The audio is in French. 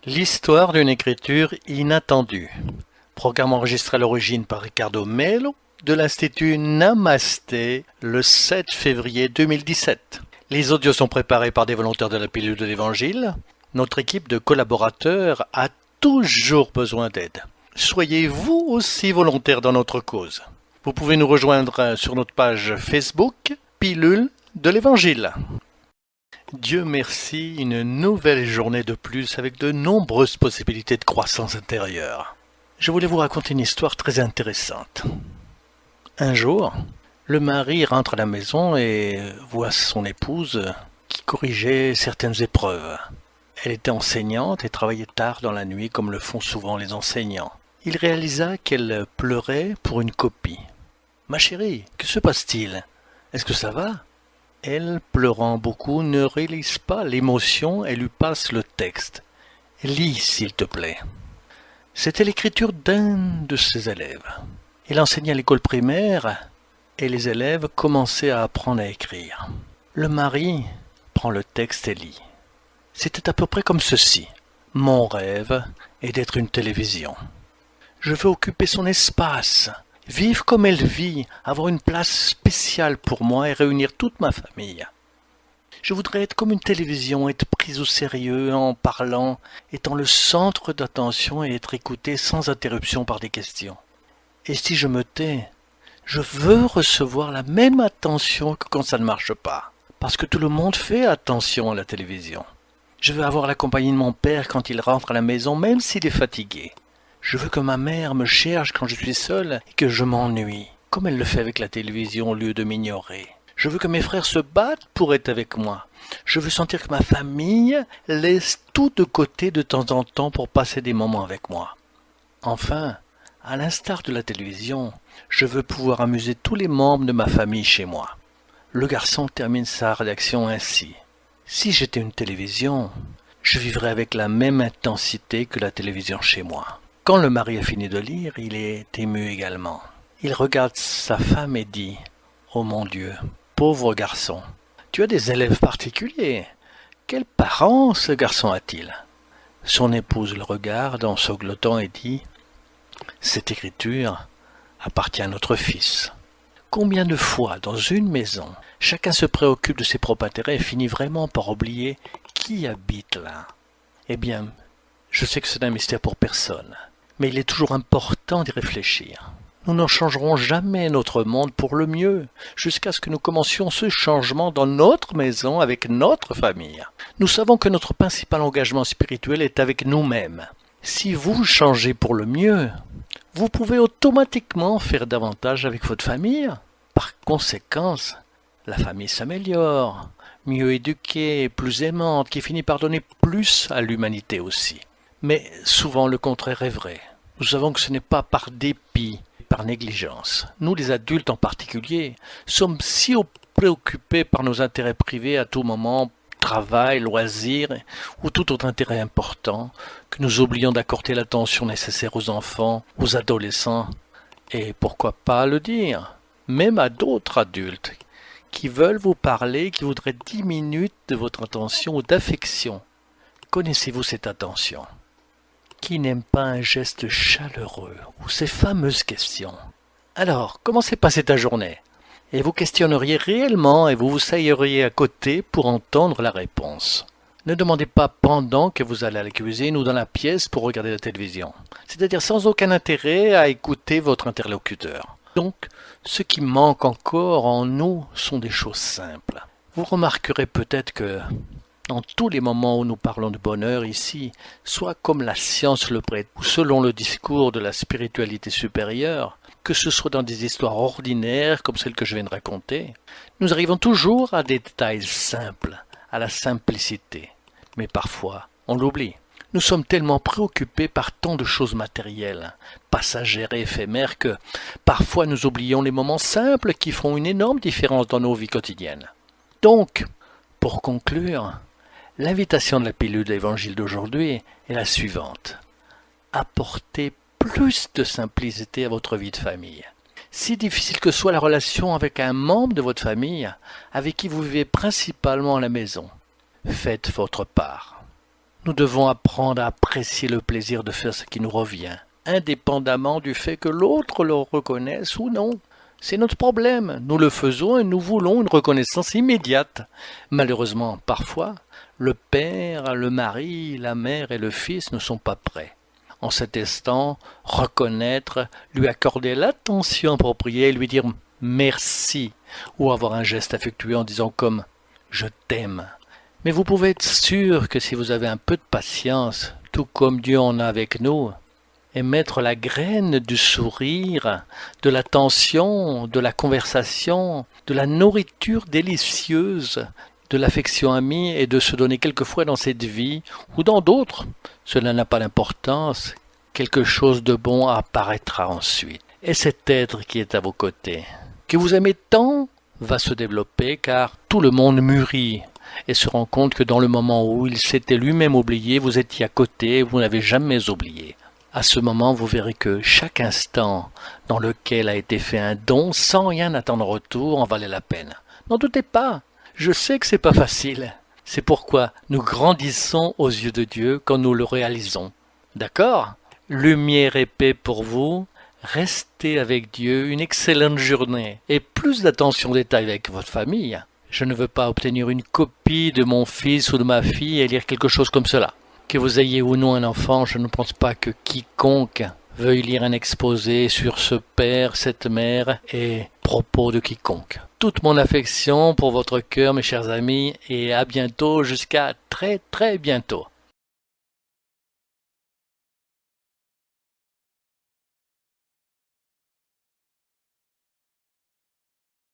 L'histoire d'une écriture inattendue. Programme enregistré à l'origine par Ricardo Melo de l'Institut Namasté le 7 février 2017. Les audios sont préparés par des volontaires de la pilule de l'Évangile. Notre équipe de collaborateurs a toujours besoin d'aide. Soyez vous aussi volontaires dans notre cause. Vous pouvez nous rejoindre sur notre page Facebook Pilule de l'Évangile. Dieu merci, une nouvelle journée de plus avec de nombreuses possibilités de croissance intérieure. Je voulais vous raconter une histoire très intéressante. Un jour, le mari rentre à la maison et voit son épouse qui corrigeait certaines épreuves. Elle était enseignante et travaillait tard dans la nuit comme le font souvent les enseignants. Il réalisa qu'elle pleurait pour une copie. « Ma chérie, que se passe-t-il? Est-ce que ça va ?» Elle, pleurant beaucoup, ne réalise pas l'émotion et lui passe le texte. « Lis, s'il te plaît. » C'était l'écriture d'un de ses élèves. Il enseignait à l'école primaire et les élèves commençaient à apprendre à écrire. Le mari prend le texte et lit. C'était à peu près comme ceci. « Mon rêve est d'être une télévision. Je veux occuper son espace. » Vivre comme elle vit, avoir une place spéciale pour moi et réunir toute ma famille. Je voudrais être comme une télévision, être prise au sérieux en parlant, étant le centre d'attention et être écoutée sans interruption par des questions. Et si je me tais, je veux recevoir la même attention que quand ça ne marche pas, parce que tout le monde fait attention à la télévision. Je veux avoir la compagnie de mon père quand il rentre à la maison, même s'il est fatigué. Je veux que ma mère me cherche quand je suis seule et que je m'ennuie, comme elle le fait avec la télévision au lieu de m'ignorer. Je veux que mes frères se battent pour être avec moi. Je veux sentir que ma famille laisse tout de côté de temps en temps pour passer des moments avec moi. Enfin, à l'instar de la télévision, je veux pouvoir amuser tous les membres de ma famille chez moi. Le garçon termine sa rédaction ainsi. Si j'étais une télévision, je vivrais avec la même intensité que la télévision chez moi. Quand le mari a fini de lire, il est ému également. Il regarde sa femme et dit « Oh mon Dieu, pauvre garçon, tu as des élèves particuliers. Quels parents ce garçon a-t-il » Son épouse le regarde en sanglotant et dit « Cette écriture appartient à notre fils. » Combien de fois, dans une maison, chacun se préoccupe de ses propres intérêts et finit vraiment par oublier qui habite là? Eh bien, je sais que c'est un mystère pour personne. Mais il est toujours important d'y réfléchir. Nous ne changerons jamais notre monde pour le mieux, jusqu'à ce que nous commencions ce changement dans notre maison avec notre famille. Nous savons que notre principal engagement spirituel est avec nous-mêmes. Si vous changez pour le mieux, vous pouvez automatiquement faire davantage avec votre famille. Par conséquent, la famille s'améliore, mieux éduquée, plus aimante, qui finit par donner plus à l'humanité aussi. Mais souvent le contraire est vrai. Nous savons que ce n'est pas par dépit, par négligence. Nous, les adultes en particulier, sommes si préoccupés par nos intérêts privés à tout moment, travail, loisirs ou tout autre intérêt important, que nous oublions d'accorder l'attention nécessaire aux enfants, aux adolescents, et pourquoi pas le dire, même à d'autres adultes qui veulent vous parler, qui voudraient 10 minutes de votre attention ou d'affection. Connaissez-vous cette attention ? Qui n'aime pas un geste chaleureux ou ces fameuses questions? Alors, comment s'est passée ta journée? Et vous questionneriez réellement et vous vous asseyeriez à côté pour entendre la réponse. Ne demandez pas pendant que vous allez à la cuisine ou dans la pièce pour regarder la télévision, c'est-à-dire sans aucun intérêt à écouter votre interlocuteur. Donc, ce qui manque encore en nous sont des choses simples. Vous remarquerez peut-être que dans tous les moments où nous parlons de bonheur ici, soit comme la science le prête, ou selon le discours de la spiritualité supérieure, que ce soit dans des histoires ordinaires comme celle que je viens de raconter, nous arrivons toujours à des détails simples, à la simplicité. Mais parfois, on l'oublie. Nous sommes tellement préoccupés par tant de choses matérielles, passagères et éphémères que parfois nous oublions les moments simples qui font une énorme différence dans nos vies quotidiennes. Donc, pour conclure, l'invitation de la pilule de l'Évangile d'aujourd'hui est la suivante. Apportez plus de simplicité à votre vie de famille. Si difficile que soit la relation avec un membre de votre famille avec qui vous vivez principalement à la maison, faites votre part. Nous devons apprendre à apprécier le plaisir de faire ce qui nous revient, indépendamment du fait que l'autre le reconnaisse ou non. C'est notre problème. Nous le faisons et nous voulons une reconnaissance immédiate. Malheureusement, parfois, le père, le mari, la mère et le fils ne sont pas prêts. En cet instant, reconnaître, lui accorder l'attention appropriée, lui dire merci, ou avoir un geste affectueux en disant comme je t'aime. Mais vous pouvez être sûr que si vous avez un peu de patience, tout comme Dieu en a avec nous, et mettre la graine du sourire, de l'attention, de la conversation, de la nourriture délicieuse, de l'affection amie et de se donner quelquefois dans cette vie ou dans d'autres, cela n'a pas d'importance, quelque chose de bon apparaîtra ensuite. Et cet être qui est à vos côtés, que vous aimez tant, va se développer car tout le monde mûrit et se rend compte que dans le moment où il s'était lui-même oublié, vous étiez à côté et vous n'avez jamais oublié. À ce moment, vous verrez que chaque instant dans lequel a été fait un don sans rien attendre en retour en valait la peine. N'en doutez pas, je sais que c'est pas facile. C'est pourquoi nous grandissons aux yeux de Dieu quand nous le réalisons. D'accord? Lumière et paix pour vous. Restez avec Dieu une excellente journée et plus d'attention au détail avec votre famille. Je ne veux pas obtenir une copie de mon fils ou de ma fille et lire quelque chose comme cela. Que vous ayez ou non un enfant, je ne pense pas que quiconque veuille lire un exposé sur ce père, cette mère et propos de quiconque. Toute mon affection pour votre cœur, mes chers amis, et à bientôt jusqu'à très très bientôt.